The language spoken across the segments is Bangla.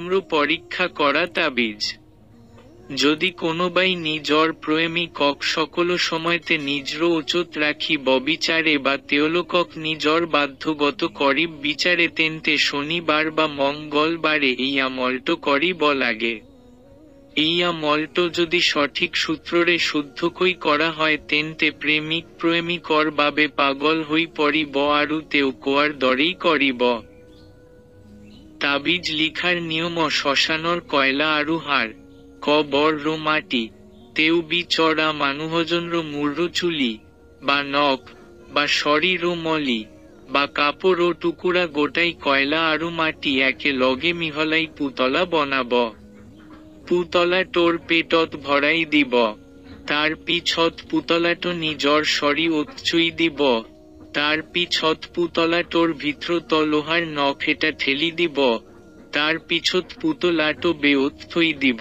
নম্র পরীক্ষা করা তাবিজ। যদি কোনোবাই নিজর প্রেমিকক সকল সময়তে নিজর উচত রাখি ববিচারে বা তেওলোকক নিজর বাধ্যগত করিব বিচারে তেন্তে শনিবার বা মঙ্গলবারে এই আমলটো করিব লাগে। এই আমলটো যদি সঠিক সূত্ররে শুদ্ধকৈ করা হয় তেন্তে প্রেমিক প্রেমিকর বাবে পাগল হই পড়িব আরু তেও কোয়ার দরেই করিব। তাবিজ লিখার নিয়ম শ্মশানর কয়লা আরু হাড়, কবর রো মাটি, তেও বি চড়া মানুহজনর মূর্র চুলি, বা নখ, বা শরীর ও মলি, বা কাপড় ও টুকুরা গোটাই কয়লা আরু মাটি একে লগে মিহলাই পুতলা বনাব। পুতলা টোর পেটত ভরাই দিব। তার পিছত পুতলাটো নিজর শরী উৎচুই দিব। তার পিছত পুতলাটোর ভিতরত লোহার নখ এটা ঠেলি দিব। তার পিছত পুতলাটো বেউত থই দিব।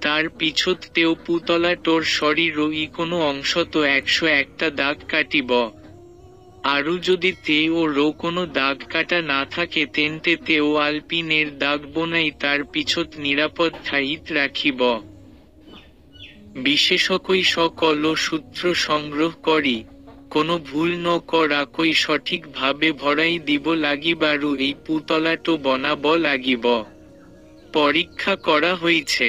তার পিছত তেও পুতলাটোর শরীর ই কোনো অংশত 101টা দাগ কাটিব। আরু যদি তে ও রো কোনো দাগ কাটা না থাকে তেন্তে তেও আলপিনের দাগ বনাই তার পিছত নিরাপদ ঠাইত রাখিব। বিশেষকৈ সকল সূত্র সংগ্রহ করি, কোনো ভুল ন করাকই সঠিক ভাবে ভরাই দিব লাগিবারু এই পুতলাটো বনাব লাগিব। পরীক্ষা করা হয়েছে।